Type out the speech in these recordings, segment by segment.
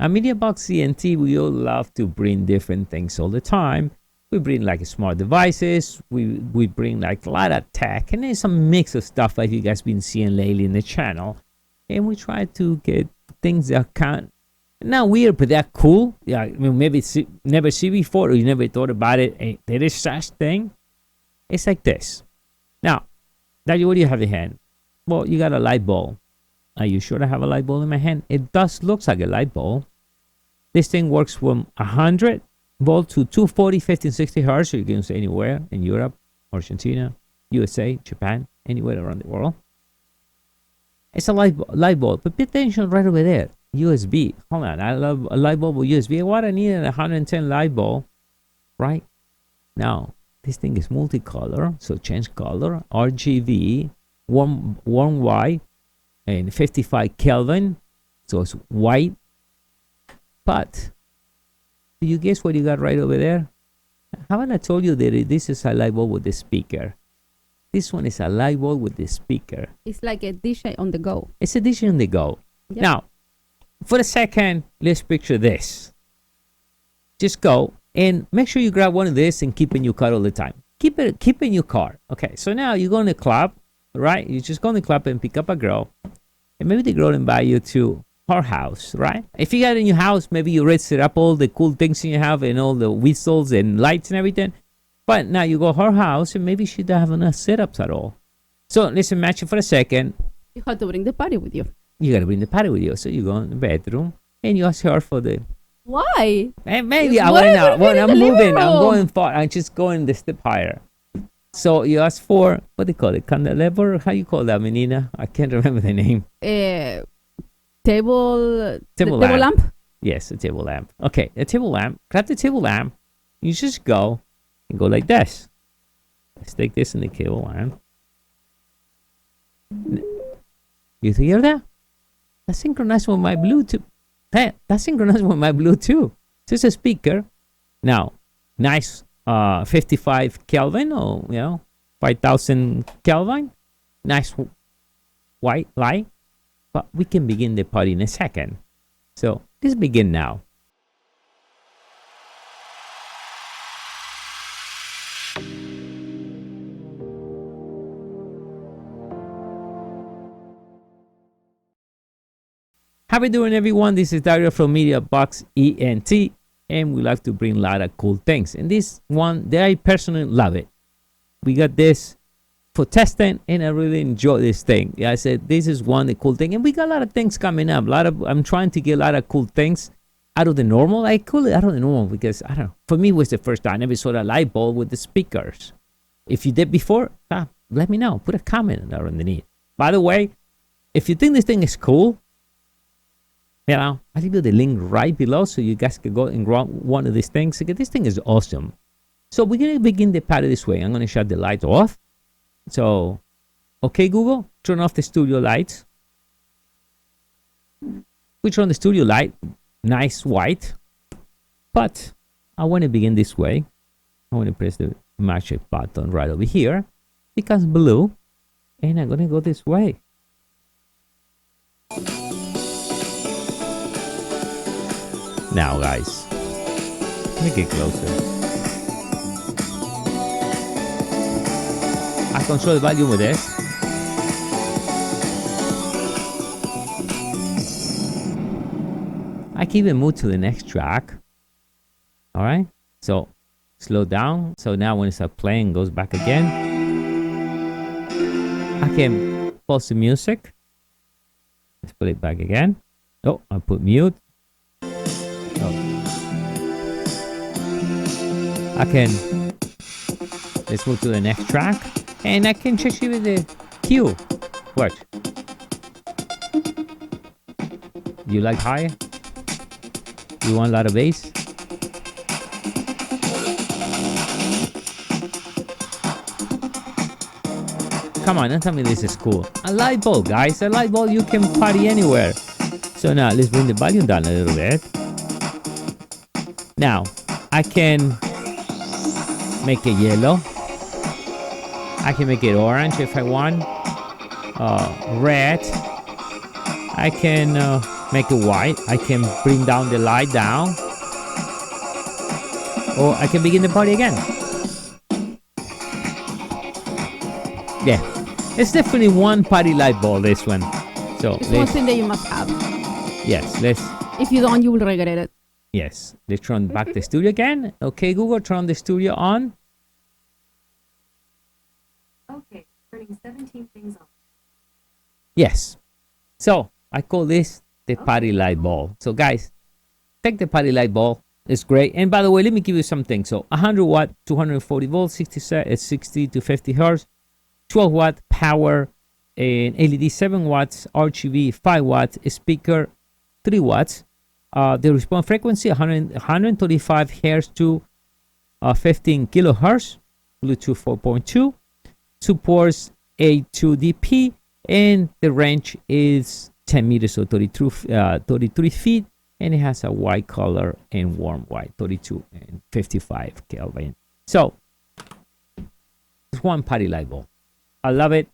At MediaBox ENT, we all love to bring different things all the time. We bring like smart devices. We bring like a lot of tech, and there's some mix of stuff like you guys been seeing lately in the channel. And we try to get things that can not weird, but they're cool. Yeah, I mean, maybe never see before, or you never thought about it. And there is such thing. It's like this. Now, what do you have in hand? Well, you got a light bulb. Are you sure I have a light bulb in my hand? It does looks like a light bulb. This thing works from 100 volt to 240, 50, 60 hertz. So you can use it anywhere in Europe, Argentina, USA, Japan, anywhere around the world. It's a light bulb, but pay attention right over there. USB. Hold on, I love a light bulb with USB. What I need a 110 light bulb, right? Now, this thing is multicolor, so change color. RGB, warm white, and 55 Kelvin, so it's white. But do you guess what you got right over there? Haven't I told you that this is a light bulb with the speaker? This one is a light bulb with the speaker. It's like a dish on the go. It's a dish on the go. Yep. Now, for a second, let's picture this. Just go and make sure you grab one of this and keep it in your car all the time. Keep it in your car. Okay, so now you go in the club, right? You just go in the club and pick up a girl, and maybe the girl invite you to her house, right? If you got it in your house, maybe you already set up all the cool things you have and all the whistles and lights and everything. But now you go to her house and maybe she doesn't have enough setups at all. So let's imagine for a second. You have to bring the party with you. You got to bring the party with you. So you go in the bedroom and you ask her for the... Why? And maybe I want to know. I'm moving. I'm going far. I'm just going the step higher. So you ask for, what do you call it? Candelabra? How you call that, menina? I can't remember the name. Table lamp? Yes, a table lamp. Okay, a table lamp. Grab the table lamp. You just go and go like this. Let's take this in the table lamp. You hear that? That's synchronized with my Bluetooth. Hey, that's synchronized with my Bluetooth. This is a speaker. Now, nice 55 Kelvin, or 5,000 Kelvin. Nice white light. But we can begin the party in a second. So let's begin now. How we doing, everyone? This is Dario from MediaBox ENT, and we like to bring a lot of cool things. And this one, I personally love it. We got this for testing, and I really enjoy this thing. Yeah, I said this is one the cool thing, and we got a lot of things coming up. I'm trying to get a lot of cool things out of the normal. I call it out of the normal because I don't know. For me, it was the first time I ever saw a light bulb with the speakers. If you did before, let me know. Put a comment there underneath. By the way, if you think this thing is cool, I'll leave you the link right below so you guys can go and grab one of these things. This thing is awesome. So we're gonna begin the party this way. I'm gonna shut the light off. So, okay, Google, turn off the studio lights. We turn the studio light, nice white. But I want to begin this way. I want to press the magic button right over here. It becomes blue, and I'm gonna go this way. Now, guys, let me get closer. I control the volume with this. I can even move to the next track. All right, so slow down. So now when it starts playing, it goes back again. I can pause the music. Let's put it back again. Oh, I put mute. I can, let's move to the next track, and I can change even the cue. What? You like higher? You want a lot of bass? Come on, don't tell me this is cool. A light bulb, guys. A light bulb, you can party anywhere. So now let's bring the volume down a little bit. Now, I can make it yellow. I can make it orange if I want. Red. I can make it white. I can bring down the light down, or I can begin the party again. Yeah, it's definitely one party light bulb, this one. So it's one thing that you must have. Yes, let's. If you don't, you will regret it. Yes, let's turn back the studio again. Okay, Google, turn the studio on. Okay, turning 17 things on. Yes. So I call this the party light bulb. So guys, take the party light bulb. It's great. And by the way, let me give you something. So 100 watt, 240 volts, 60 to 50 hertz, 12 watt power, and LED 7 watts, RGB 5 watts, speaker 3 watts. The response frequency 135 hertz to 15 kilohertz, Bluetooth 4.2, supports A2DP, and the range is 10 meters, so 33 feet, and it has a white color and warm white, 32 and 55 Kelvin. So it's one party light bulb. I love it.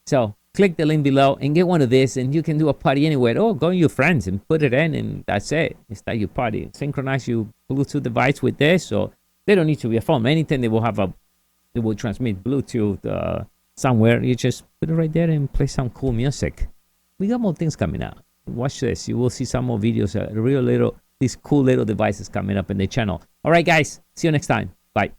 So click the link below and get one of this, and you can do a party anywhere. Oh, go to your friends and put it in, and that's it. It's like your party. Synchronize your Bluetooth device with this, so they don't need to be a phone. Anything they will have they will transmit Bluetooth somewhere. You just put it right there and play some cool music. We got more things coming out. Watch this. You will see some more videos, these cool little devices coming up in the channel. All right, guys. See you next time. Bye.